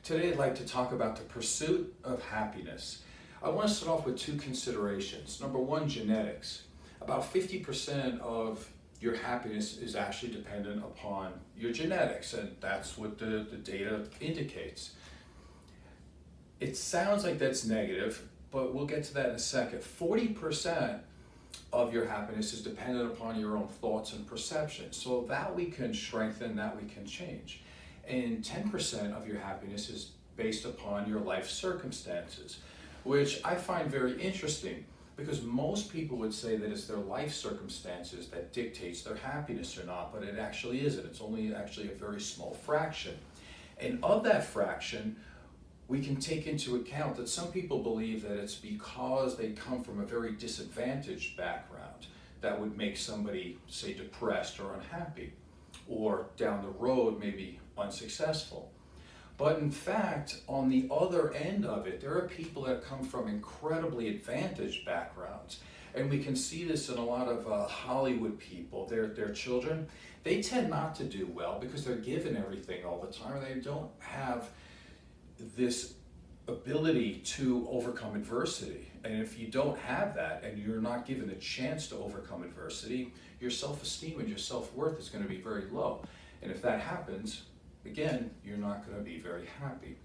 Today I'd like to talk about the pursuit of happiness. I want to start off with two considerations. Number one, genetics. About 50% of your happiness is actually dependent upon your genetics, and that's what the data indicates. It sounds like that's negative, but we'll get to that in a second. 40% of your happiness is dependent upon your own thoughts and perceptions. So that we can strengthen, that we can change. And 10% of your happiness is based upon your life circumstances, which I find very interesting because most people would say that it's their life circumstances that dictates their happiness or not, but it actually isn't. It's only actually a very small fraction. And of that fraction, we can take into account that some people believe that it's because they come from a very disadvantaged background that would make somebody, say, depressed or unhappy, or down the road maybe unsuccessful. But in fact, on the other end of it, there are people that come from incredibly advantaged backgrounds. And we can see this in a lot of Hollywood people. Their children, they tend not to do well because they're given everything all the time. They don't have this ability to overcome adversity. And if you don't have that and you're not given a chance to overcome adversity, your self-esteem and your self-worth is going to be very low. And if that happens, again, you're not going to be very happy.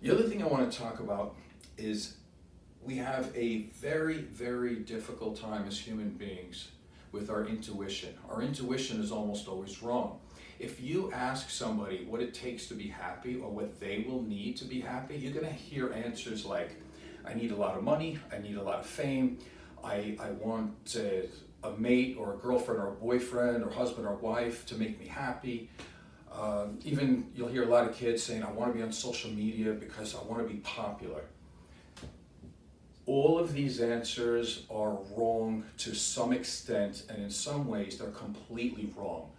The other thing I want to talk about is we have a very, very difficult time as human beings with our intuition. Our intuition is almost always wrong. If you ask somebody what it takes to be happy or what they will need to be happy, you're going to hear answers like, I need a lot of money, I need a lot of fame, I want a mate or a girlfriend or a boyfriend or husband or wife to make me happy. Even you'll hear a lot of kids saying, I want to be on social media because I want to be popular. All of these answers are wrong to some extent, and in some ways they're completely wrong.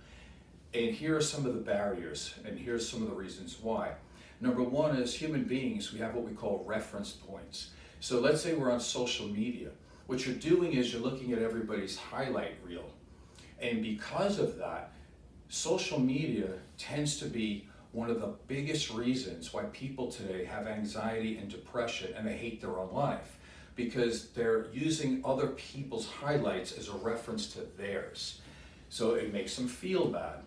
And here are some of the barriers, and here's some of the reasons why. Number one is human beings, we have what we call reference points. So let's say we're on social media. What you're doing is you're looking at everybody's highlight reel. And because of that, social media tends to be one of the biggest reasons why people today have anxiety and depression and they hate their own life, because they're using other people's highlights as a reference to theirs. So it makes them feel bad.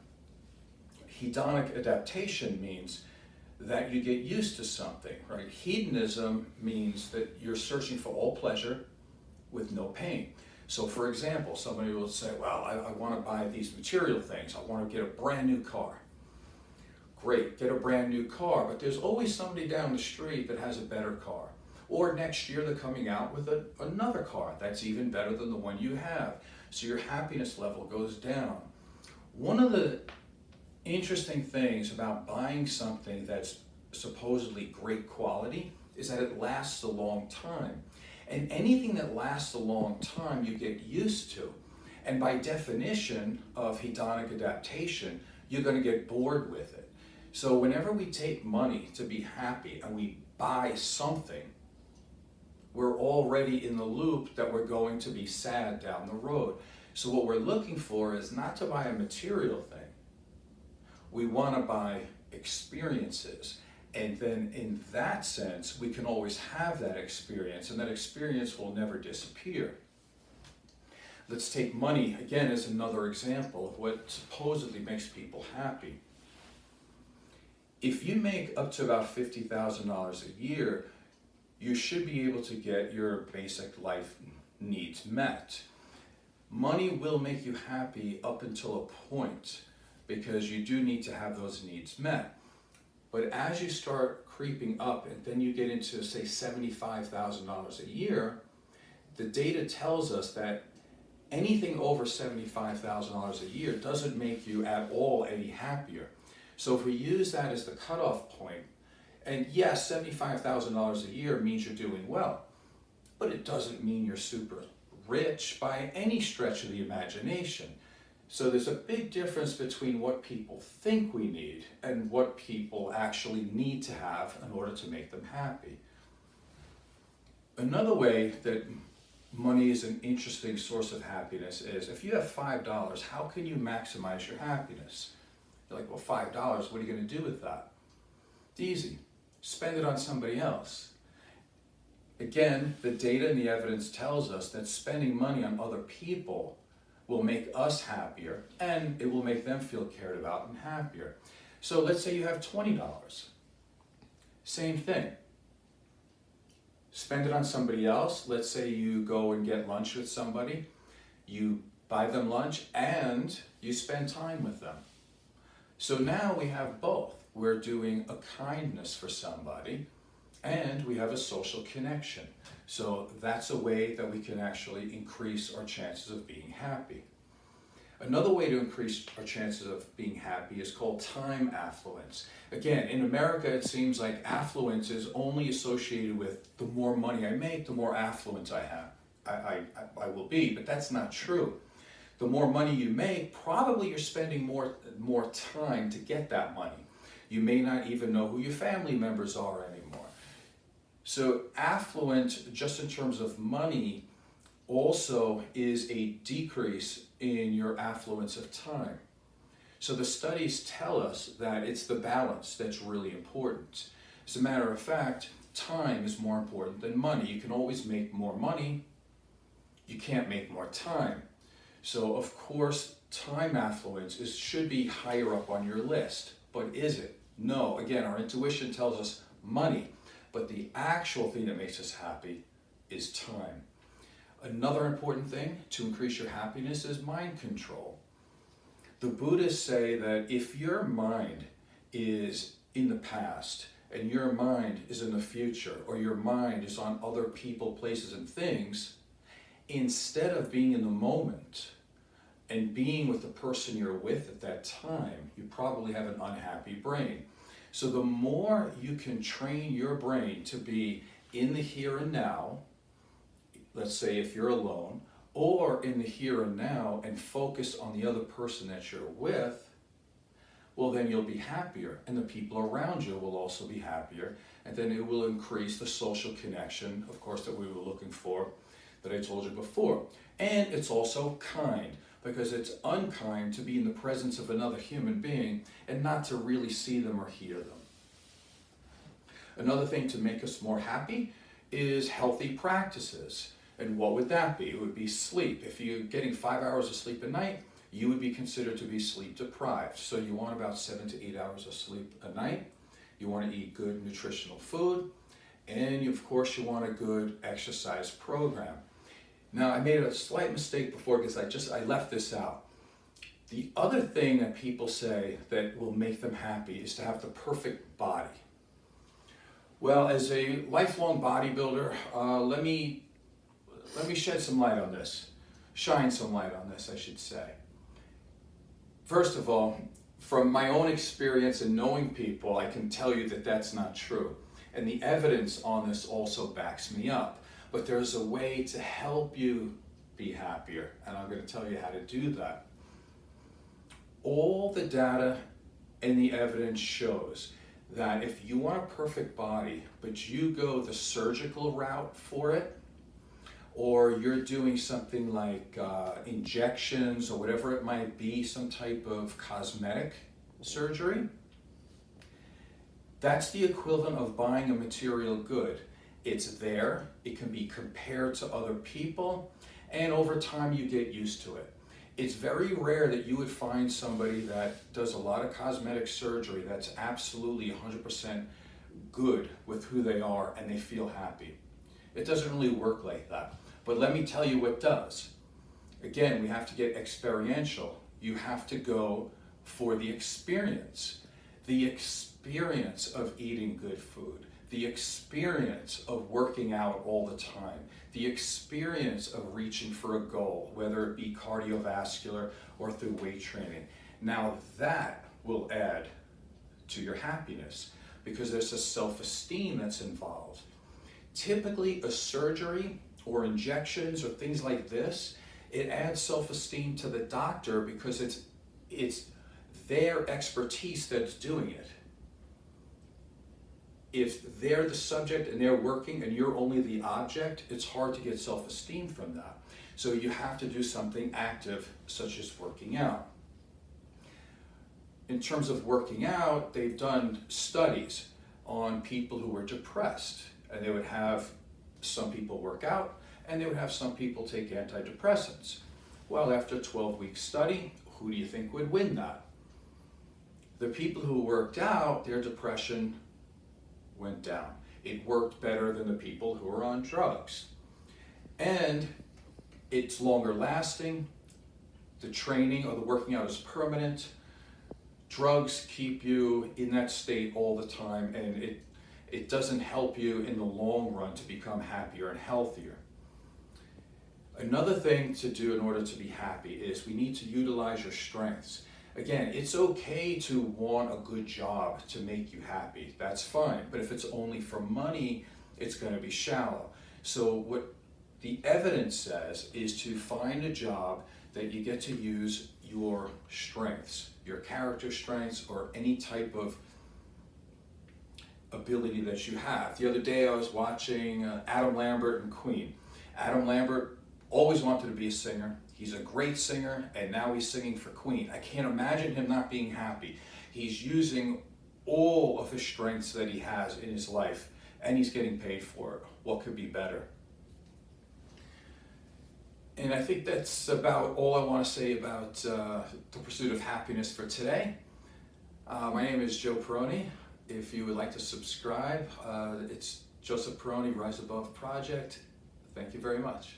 Hedonic adaptation means that you get used to something, right? Hedonism means that you're searching for all pleasure with no pain. So for example, somebody will say, well, I want to buy these material things. I want to get a brand new car. Great, get a brand new car, but there's always somebody down the street that has a better car. Or next year they're coming out with another car that's even better than the one you have. So your happiness level goes down. One of the interesting things about buying something that's supposedly great quality is that it lasts a long time. And anything that lasts a long time, you get used to. And by definition of hedonic adaptation, you're going to get bored with it. So whenever we take money to be happy and we buy something, we're already in the loop that we're going to be sad down the road. So what we're looking for is not to buy a material thing. We want to buy experiences. And then in that sense, we can always have that experience, and that experience will never disappear. Let's take money again as another example of what supposedly makes people happy. If you make up to about $50,000 a year, you should be able to get your basic life needs met. Money will make you happy up until a point, because you do need to have those needs met. But as you start creeping up and then you get into, say, $75,000 a year, the data tells us that anything over $75,000 a year doesn't make you at all any happier. So if we use that as the cutoff point, and yes, $75,000 a year means you're doing well, but it doesn't mean you're super rich by any stretch of the imagination. So there's a big difference between what people think we need and what people actually need to have in order to make them happy. Another way that money is an interesting source of happiness is if you have $5, how can you maximize your happiness? You're like, well, $5, what are you going to do with that? Easy. Spend it on somebody else. Again, the data and the evidence tells us that spending money on other people will make us happier, and it will make them feel cared about and happier. So let's say you have $20. Same thing. Spend it on somebody else. Let's say you go and get lunch with somebody. You buy them lunch and you spend time with them. So now we have both. We're doing a kindness for somebody and we have a social connection. So that's a way that we can actually increase our chances of being happy. Another way to increase our chances of being happy is called time affluence. Again, in America, it seems like affluence is only associated with the more money I make, the more affluent I will be, but that's not true. The more money you make, probably you're spending more time to get that money. You may not even know who your family members are anymore. So affluent, just in terms of money, also is a decrease in your affluence of time. So the studies tell us that it's the balance that's really important. As a matter of fact, time is more important than money. You can always make more money, you can't make more time. So of course, time affluence should be higher up on your list, but is it? No. Again, our intuition tells us money, but the actual thing that makes us happy is time. Another important thing to increase your happiness is mind control. The Buddhists say that if your mind is in the past and your mind is in the future, or your mind is on other people, places, and things, instead of being in the moment and being with the person you're with at that time, you probably have an unhappy brain. So the more you can train your brain to be in the here and now, let's say if you're alone, or in the here and now and focus on the other person that you're with, well then you'll be happier and the people around you will also be happier, and then it will increase the social connection, of course, that we were looking for, that I told you before. And it's also kind, because it's unkind to be in the presence of another human being and not to really see them or hear them. Another thing to make us more happy is healthy practices. And what would that be? It would be sleep. If you're getting 5 hours of sleep a night, you would be considered to be sleep deprived. So you want about 7 to 8 hours of sleep a night. You want to eat good nutritional food. And of course you want a good exercise program. Now I made a slight mistake before because I left this out. The other thing that people say that will make them happy is to have the perfect body. Well, as a lifelong bodybuilder, let me shed some light on this. Shine some light on this, I should say. First of all, from my own experience and knowing people, I can tell you that that's not true. And the evidence on this also backs me up. But there's a way to help you be happier, and I'm going to tell you how to do that. All the data and the evidence shows that if you want a perfect body, but you go the surgical route for it, or you're doing something like injections or whatever it might be, some type of cosmetic surgery, that's the equivalent of buying a material good. It's there, it can be compared to other people, and over time you get used to it. It's very rare that you would find somebody that does a lot of cosmetic surgery that's absolutely 100% good with who they are and they feel happy. It doesn't really work like that. But let me tell you what does. Again, we have to get experiential. You have to go for the experience. The experience of eating good food. The experience of working out all the time. The experience of reaching for a goal, whether it be cardiovascular or through weight training. Now that will add to your happiness because there's a self-esteem that's involved. Typically a surgery or injections or things like this, it adds self-esteem to the doctor because it's their expertise that's doing it. If they're the subject and they're working and you're only the object, it's hard to get self-esteem from that. So you have to do something active, such as working out. In terms of working out, they've done studies on people who were depressed. And they would have some people work out, and they would have some people take antidepressants. Well, after a 12-week study, who do you think would win that? The people who worked out, their depression went down. It worked better than the people who were on drugs. And it's longer lasting. The training or the working out is permanent. Drugs keep you in that state all the time, and it doesn't help you in the long run to become happier and healthier. Another thing to do in order to be happy is we need to utilize your strengths. Again, it's okay to want a good job to make you happy. That's fine. But if it's only for money, it's going to be shallow. So what the evidence says is to find a job that you get to use your strengths, your character strengths, or any type of ability that you have. The other day I was watching Adam Lambert and Queen. Adam Lambert always wanted to be a singer. He's a great singer, and now he's singing for Queen. I can't imagine him not being happy. He's using all of his strengths that he has in his life, and he's getting paid for it. What could be better? And I think that's about all I want to say about the pursuit of happiness for today. My name is Joe Peroni. If you would like to subscribe, it's Joseph Peroni Rise Above Project. Thank you very much.